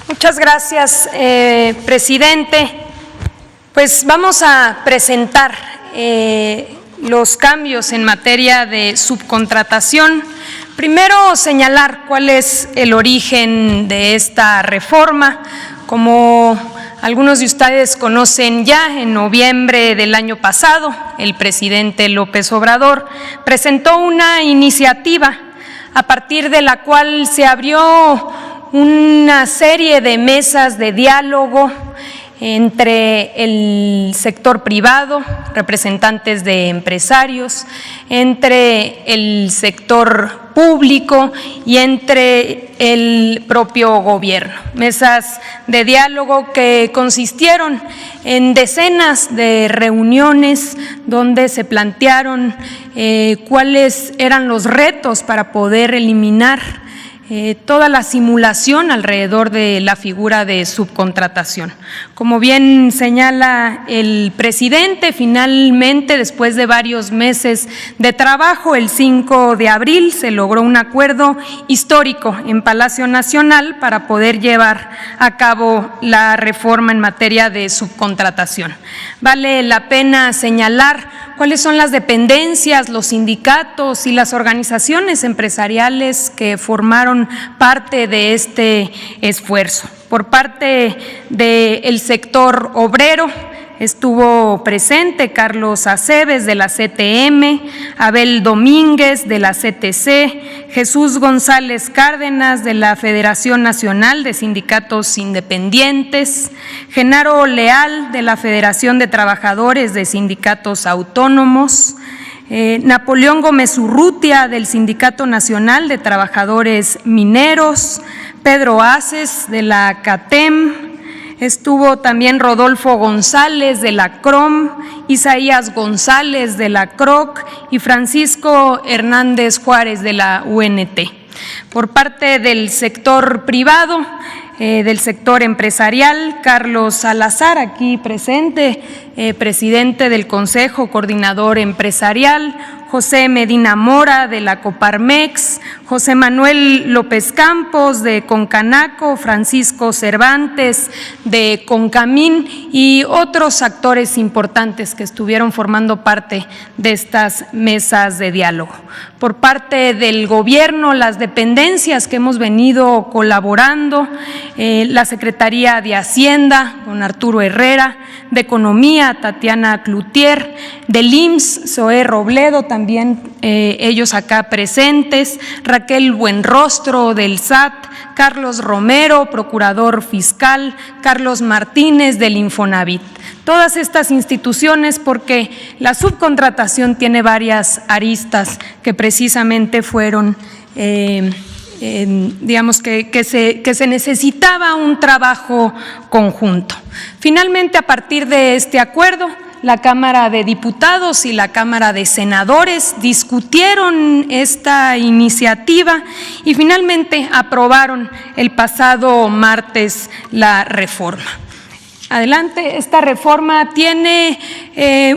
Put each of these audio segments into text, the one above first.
Muchas gracias, presidente. Pues vamos a presentar los cambios en materia de subcontratación. Primero, señalar cuál es el origen de esta reforma. Como algunos de ustedes conocen ya, en noviembre del año pasado, el presidente López Obrador presentó una iniciativa a partir de la cual se abrió una serie de mesas de diálogo entre el sector privado, representantes de empresarios, entre el sector público y entre el propio gobierno. Mesas de diálogo que consistieron en decenas de reuniones donde se plantearon cuáles eran los retos para poder eliminar toda la simulación alrededor de la figura de subcontratación. Como bien señala el presidente, finalmente, después de varios meses de trabajo, el 5 de abril se logró un acuerdo histórico en Palacio Nacional para poder llevar a cabo la reforma en materia de subcontratación. Vale la pena señalar cuáles son las dependencias, los sindicatos y las organizaciones empresariales que formaron parte de este esfuerzo. Por parte del sector obrero estuvo presente Carlos Aceves de la CTM, Abel Domínguez de la CTC, Jesús González Cárdenas de la Federación Nacional de Sindicatos Independientes, Genaro Leal de la Federación de Trabajadores de Sindicatos Autónomos, Napoleón Gómez Urrutia del Sindicato Nacional de Trabajadores Mineros, Pedro Aces de la CATEM, estuvo también Rodolfo González de la CROM, Isaías González de la CROC y Francisco Hernández Juárez de la UNT. Por parte del sector privado, del sector empresarial, Carlos Salazar, aquí presente, presidente del Consejo Coordinador Empresarial, José Medina Mora de la Coparmex, José Manuel López Campos de Concanaco, Francisco Cervantes de Concamín y otros actores importantes que estuvieron formando parte de estas mesas de diálogo. Por parte del gobierno, las dependencias que hemos venido colaborando, la Secretaría de Hacienda, don Arturo Herrera, de Economía, Tatiana Cloutier, del IMSS, Zoé Robledo, también ellos acá presentes, Raquel Buenrostro del SAT, Carlos Romero, procurador fiscal, Carlos Martínez del Infonavit. Todas estas instituciones, porque la subcontratación tiene varias aristas que precisamente fueron digamos que se necesitaba un trabajo conjunto. Finalmente, a partir de este acuerdo, la Cámara de Diputados y la Cámara de Senadores discutieron esta iniciativa y finalmente aprobaron el pasado martes la reforma. Adelante, esta reforma tiene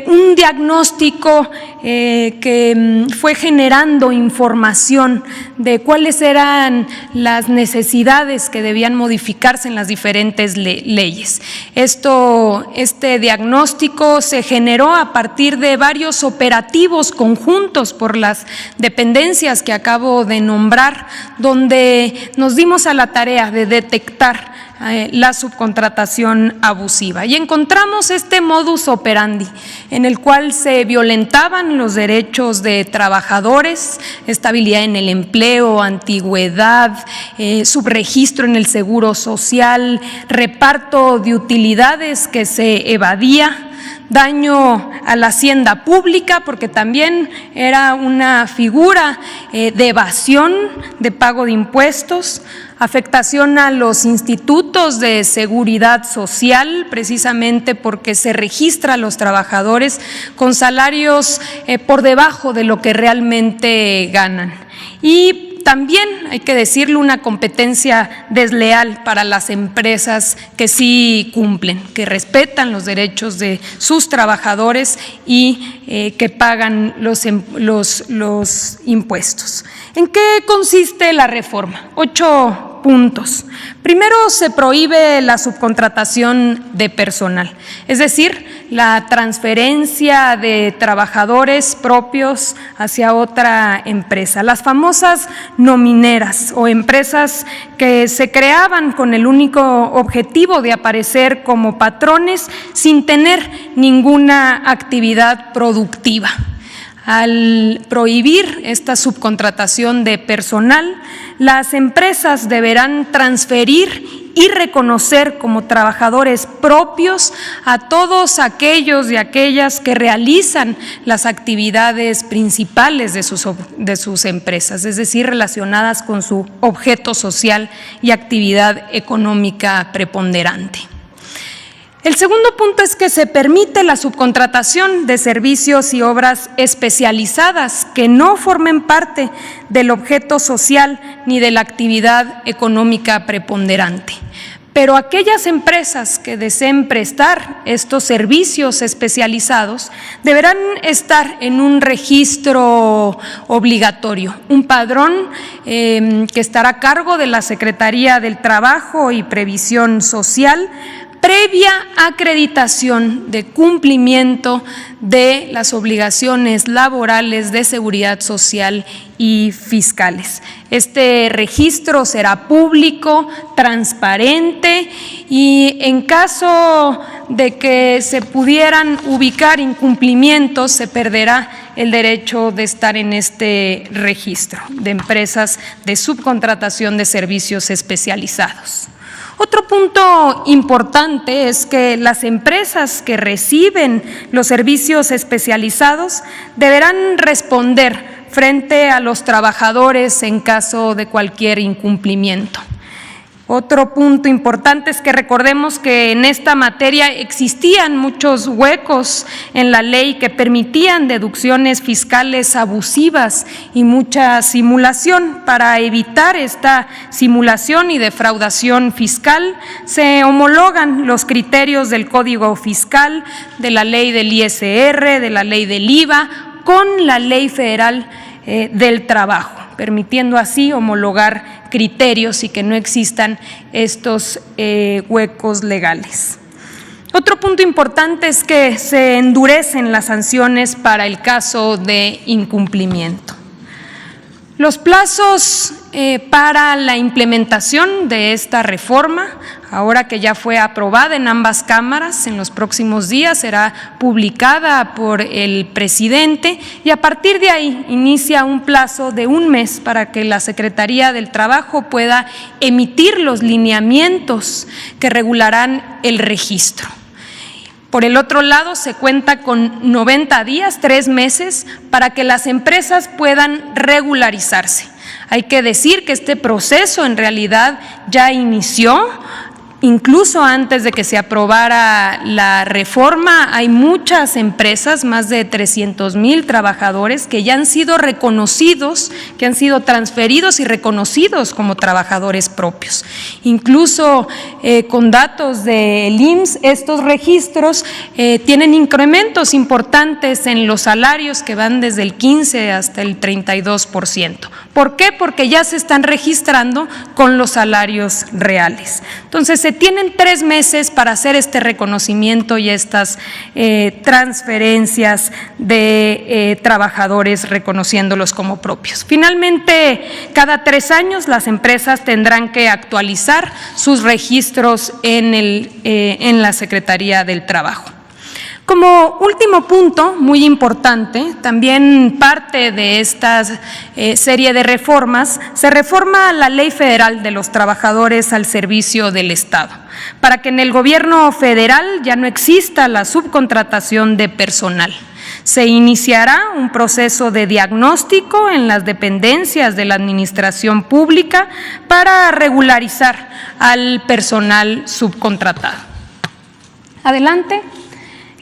un diagnóstico que fue generando información de cuáles eran las necesidades que debían modificarse en las diferentes leyes. Este diagnóstico se generó a partir de varios operativos conjuntos por las dependencias que acabo de nombrar, donde nos dimos a la tarea de detectar la subcontratación abusiva y encontramos este modus operandi en el cual se violentaban los derechos de trabajadores, estabilidad en el empleo, antigüedad, subregistro en el seguro social, reparto de utilidades que se evadía, daño a la hacienda pública, porque también era una figura de evasión de pago de impuestos, afectación a los institutos de seguridad social, precisamente porque se registra a los trabajadores con salarios por debajo de lo que realmente ganan. Y también, hay que decirlo, una competencia desleal para las empresas que sí cumplen, que respetan los derechos de sus trabajadores y que pagan los impuestos. ¿En qué consiste la reforma? 8 puntos. Primero, se prohíbe la subcontratación de personal, es decir, la transferencia de trabajadores propios hacia otra empresa. Las famosas nomineras o empresas que se creaban con el único objetivo de aparecer como patrones sin tener ninguna actividad productiva. Al prohibir esta subcontratación de personal, las empresas deberán transferir y reconocer como trabajadores propios a todos aquellos y aquellas que realizan las actividades principales de sus empresas, es decir, relacionadas con su objeto social y actividad económica preponderante. El segundo punto es que se permite la subcontratación de servicios y obras especializadas que no formen parte del objeto social ni de la actividad económica preponderante. Pero aquellas empresas que deseen prestar estos servicios especializados deberán estar en un registro obligatorio, un padrón que estará a cargo de la Secretaría del Trabajo y Previsión Social, previa acreditación de cumplimiento de las obligaciones laborales de seguridad social y fiscales. Este registro será público, transparente y en caso de que se pudieran ubicar incumplimientos, se perderá el derecho de estar en este registro de empresas de subcontratación de servicios especializados. Otro punto importante es que las empresas que reciben los servicios especializados deberán responder frente a los trabajadores en caso de cualquier incumplimiento. Otro punto importante es que recordemos que en esta materia existían muchos huecos en la ley que permitían deducciones fiscales abusivas y mucha simulación. Para evitar esta simulación y defraudación fiscal, se homologan los criterios del Código Fiscal, de la ley del ISR, de la ley del IVA, con la Ley Federal del Trabajo, permitiendo así homologar criterios y que no existan estos huecos legales. Otro punto importante es que se endurecen las sanciones para el caso de incumplimiento. Los plazos para la implementación de esta reforma, ahora que ya fue aprobada en ambas cámaras, en los próximos días será publicada por el presidente y a partir de ahí inicia un plazo de 1 mes para que la Secretaría del Trabajo pueda emitir los lineamientos que regularán el registro. Por el otro lado, se cuenta con 90 días, 3 meses, para que las empresas puedan regularizarse. Hay que decir que este proceso en realidad ya inició. Incluso antes de que se aprobara la reforma, hay muchas empresas, más de 300,000 trabajadores que ya han sido reconocidos, que han sido transferidos y reconocidos como trabajadores propios. Incluso con datos del IMSS, estos registros tienen incrementos importantes en los salarios que van desde el 15 hasta el 32%. ¿Por qué? Porque ya se están registrando con los salarios reales. Entonces, se tienen 3 meses para hacer este reconocimiento y estas transferencias de trabajadores reconociéndolos como propios. Finalmente, cada 3 años las empresas tendrán que actualizar sus registros en la Secretaría del Trabajo. Como último punto, muy importante, también parte de esta serie de reformas, se reforma la Ley Federal de los Trabajadores al Servicio del Estado, para que en el gobierno federal ya no exista la subcontratación de personal. Se iniciará un proceso de diagnóstico en las dependencias de la administración pública para regularizar al personal subcontratado. Adelante.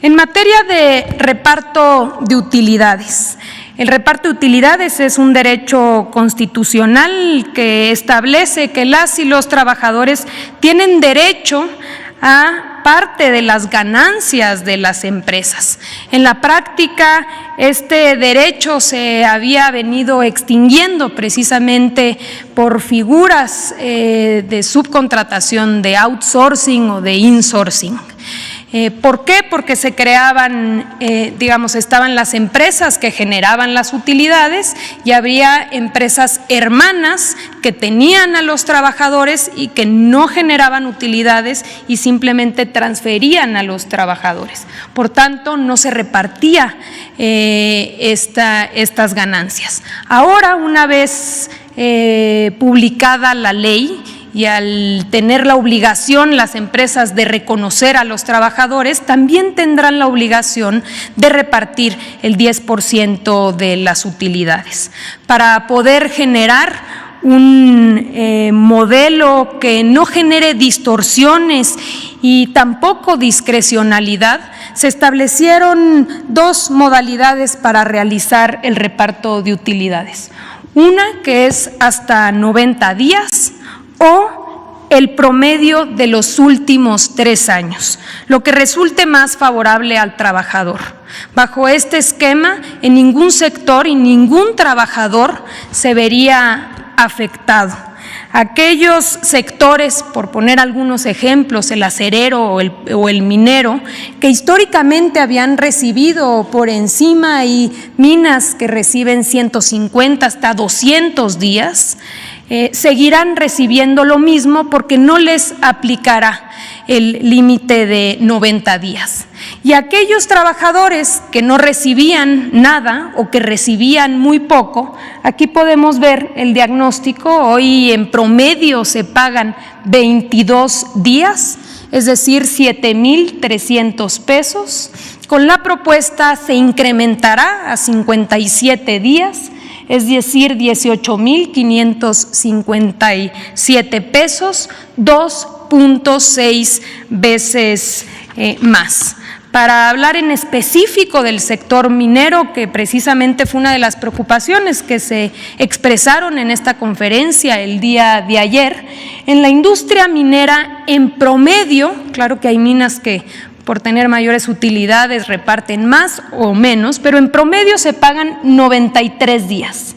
En materia de reparto de utilidades, el reparto de utilidades es un derecho constitucional que establece que las y los trabajadores tienen derecho a parte de las ganancias de las empresas. En la práctica, este derecho se había venido extinguiendo precisamente por figuras de subcontratación, de outsourcing o de insourcing. ¿Por qué? Porque se creaban, estaban las empresas que generaban las utilidades y habría empresas hermanas que tenían a los trabajadores y que no generaban utilidades y simplemente transferían a los trabajadores. Por tanto, no se repartía estas ganancias. Ahora, una vez publicada la ley, y al tener la obligación las empresas de reconocer a los trabajadores, también tendrán la obligación de repartir el 10% de las utilidades. Para poder generar un modelo que no genere distorsiones y tampoco discrecionalidad, se establecieron dos modalidades para realizar el reparto de utilidades. Una que es hasta 90 días, o el promedio de los últimos 3 años, lo que resulte más favorable al trabajador. Bajo este esquema, en ningún sector y ningún trabajador se vería afectado. Aquellos sectores, por poner algunos ejemplos, el acerero o el minero, que históricamente habían recibido por encima, y minas que reciben 150 hasta 200 días, seguirán recibiendo lo mismo porque no les aplicará el límite de 90 días. Y aquellos trabajadores que no recibían nada o que recibían muy poco, aquí podemos ver el diagnóstico. Hoy en promedio se pagan 22 días, es decir, 7,300 pesos. Con la propuesta se incrementará a 57 días, es decir, 18,557 pesos, 2.6 veces más. Para hablar en específico del sector minero, que precisamente fue una de las preocupaciones que se expresaron en esta conferencia el día de ayer, en la industria minera en promedio, claro que hay minas que por tener mayores utilidades reparten más o menos, pero en promedio se pagan 93 días.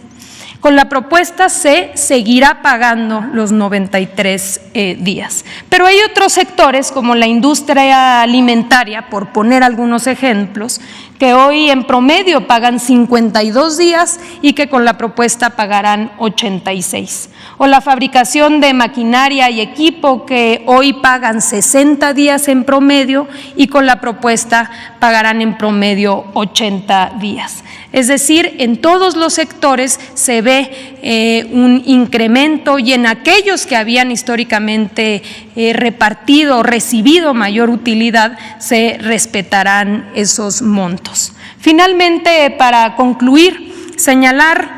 Con la propuesta se seguirá pagando los 93 días. Pero hay otros sectores, como la industria alimentaria, por poner algunos ejemplos, que hoy en promedio pagan 52 días y que con la propuesta pagarán 86. O la fabricación de maquinaria y equipo, que hoy pagan 60 días en promedio y con la propuesta pagarán en promedio 80 días. Es decir, en todos los sectores se ve un incremento, y en aquellos que habían históricamente repartido o recibido mayor utilidad se respetarán esos montos. Finalmente, para concluir, señalar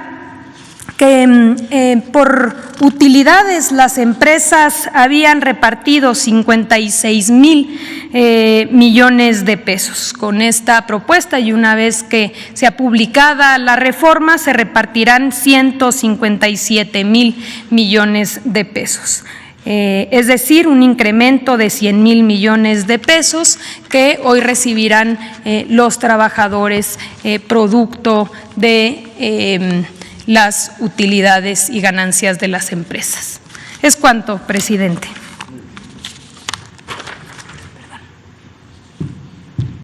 que por utilidades las empresas habían repartido 56,000 millones de pesos. Con esta propuesta, y una vez que sea publicada la reforma, se repartirán 157,000 millones de pesos. Es decir, un incremento de 100,000 millones de pesos que hoy recibirán los trabajadores producto de las utilidades y ganancias de las empresas. Es cuanto, presidente.